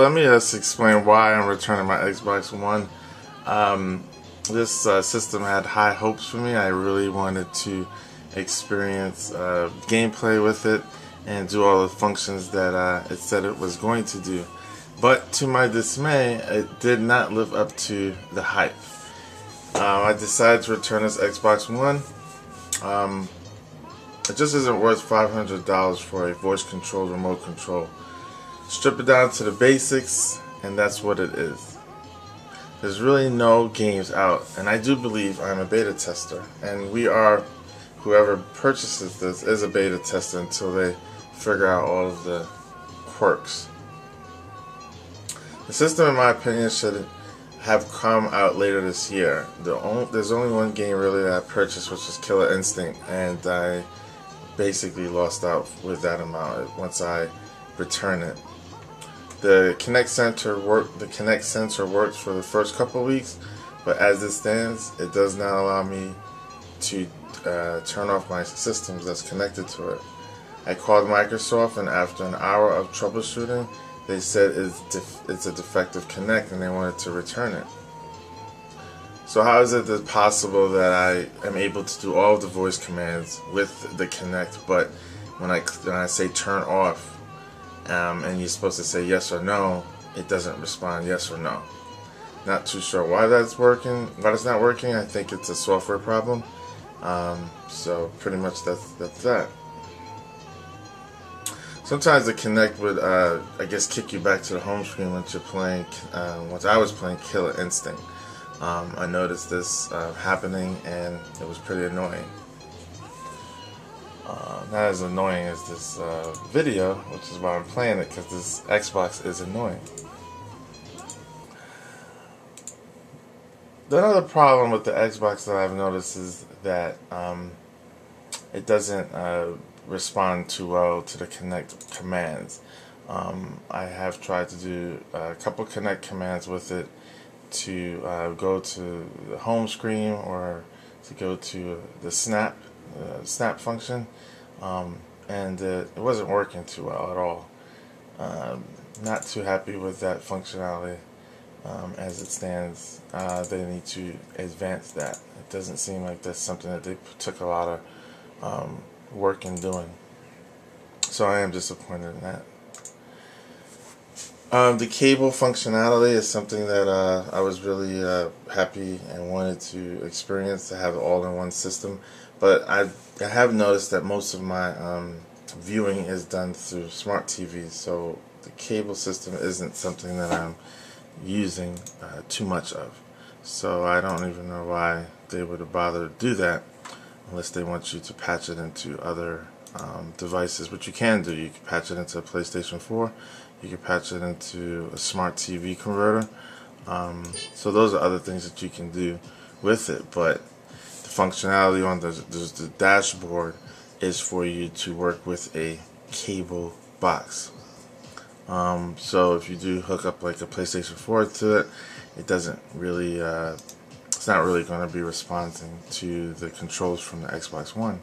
let me just explain why I'm returning my Xbox One. This system had high hopes for me. I really wanted to experience gameplay with it and do all the functions that it said it was going to do. But to my dismay, it did not live up to the hype. I decided to return this Xbox One. It just isn't worth $500 for a voice-controlled remote control. Strip it down to the basics, and that's what it is. There's really no games out, and I do believe I'm a beta tester, and whoever purchases this is a beta tester until they figure out all of the quirks. The system, in my opinion, should have come out later this year. There's only one game really that I purchased, which is Killer Instinct, and I basically lost out with that amount once I returned it. The Kinect sensor works for the first couple of weeks, but as it stands, it does not allow me to turn off my systems that's connected to it. I called Microsoft, and after an hour of troubleshooting, they said it's a defective Kinect and they wanted to return it. So how is it possible that I am able to do all of the voice commands with the Kinect, but when I say turn off, and you're supposed to say yes or no, it doesn't respond yes or no? Not too sure why that's working. Why it's not working. I think it's a software problem. So pretty much that's that. Sometimes the Kinect would, I guess, kick you back to the home screen once you're playing. Once I was playing Killer Instinct, I noticed this happening, and it was pretty annoying. Not as annoying as this video, which is why I'm playing it, because this Xbox is annoying. The other problem with the Xbox that I've noticed is that it doesn't respond too well to the Kinect commands. I have tried to do a couple Kinect commands with it to go to the home screen or to go to the snap function, and it wasn't working too well at all. Not too happy with that functionality as it stands. They need to advance that. It doesn't seem like that's something that they took a lot of work in doing. So I am disappointed in that. The cable functionality is something that I was really happy and wanted to experience, to have it all in one system. But I have noticed that most of my viewing is done through smart TVs, so the cable system isn't something that I'm using too much of. So I don't even know why they would have bothered to do that, unless they want you to patch it into other devices, which you can do. You can patch it into a PlayStation 4, you can patch it into a smart TV converter. So those are other things that you can do with it, but the functionality on the dashboard is for you to work with a cable box. So if you do hook up like a PlayStation 4 to it, it doesn't really it's not really going to be responding to the controls from the Xbox One.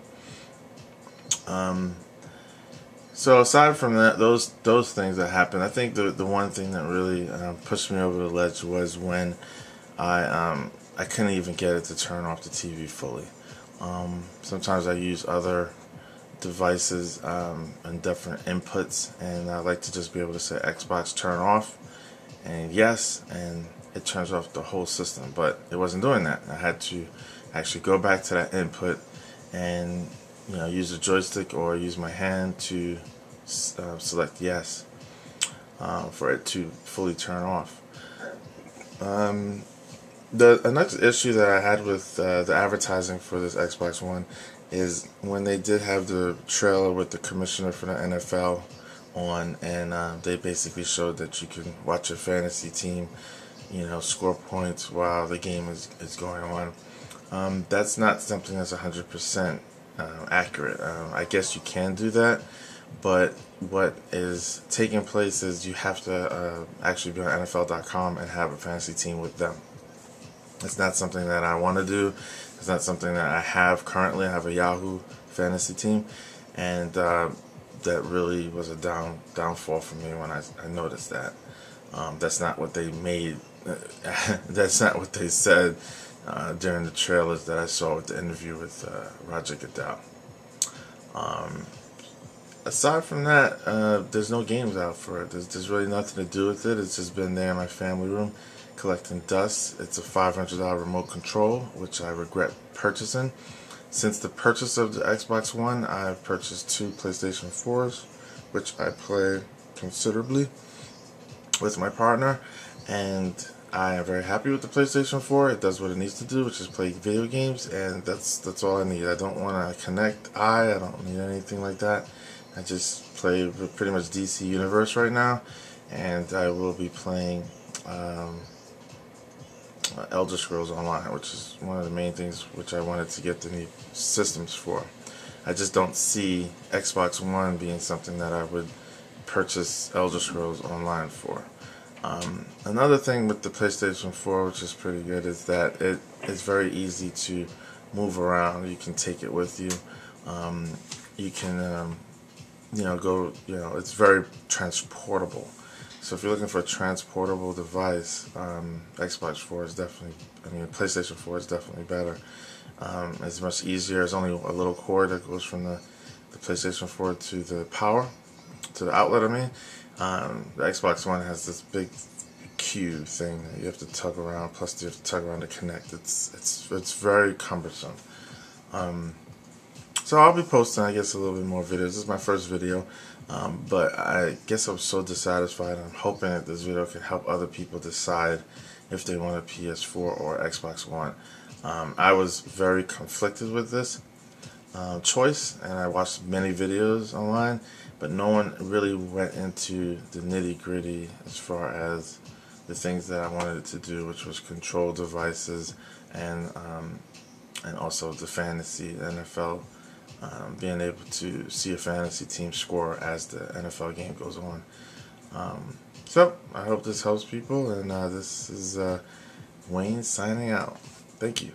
So aside from that, those things that happened, I think the one thing that really pushed me over the ledge was when I couldn't even get it to turn off the TV fully. Sometimes I use other devices and different inputs, and I like to just be able to say Xbox turn off, and yes, and it turns off the whole system, but it wasn't doing that. I had to actually go back to that input and use the joystick or use my hand to select yes for it to fully turn off. The next issue that I had with the advertising for this Xbox One is when they did have the trailer with the commissioner for the NFL on, and they basically showed that you can watch your fantasy team score points while the game is going on. That's not something that's 100% accurate. I guess you can do that, but what is taking place is you have to actually be on NFL.com and have a fantasy team with them. It's not something that I want to do. It's not something that I have currently. I have a Yahoo fantasy team, and that really was a downfall for me when I noticed that. That's not what they made. That's not what they said during the trailers that I saw with the interview with Roger Goodell. Aside from that, there's no games out for it. There's really nothing to do with it. It's just been there in my family room collecting dust. It's a $500 remote control, which I regret purchasing. Since the purchase of the Xbox One, I've purchased 2 PlayStation 4s, which I play considerably with my partner, and I am very happy with the PlayStation 4. It does what it needs to do, which is play video games, and that's all I need. I don't want to connect. I don't need anything like that. I just play pretty much DC Universe right now, and I will be playing Elder Scrolls Online, which is one of the main things which I wanted to get the new systems for. I just don't see Xbox One being something that I would purchase Elder Scrolls Online for. Another thing with the PlayStation 4, which is pretty good, is that it is very easy to move around. You can take it with you. You can, it's very transportable. So if you're looking for a transportable device, Xbox 4 is definitely, PlayStation 4 is definitely better. It's much easier. There's only a little cord that goes from the PlayStation 4 to the power, to the outlet, the Xbox One has this big cube thing that you have to tug around, plus you have to tug around to connect. It's very cumbersome. So I'll be posting, I guess, a little bit more videos. This is my first video, but I guess I'm so dissatisfied. I'm hoping that this video can help other people decide if they want a PS4 or Xbox One. I was very conflicted with this choice, and I watched many videos online, but no one really went into the nitty-gritty as far as the things that I wanted it to do, which was control devices and also the fantasy, NFL, being able to see a fantasy team score as the NFL game goes on. So I hope this helps people, and this is Wayne signing out. Thank you.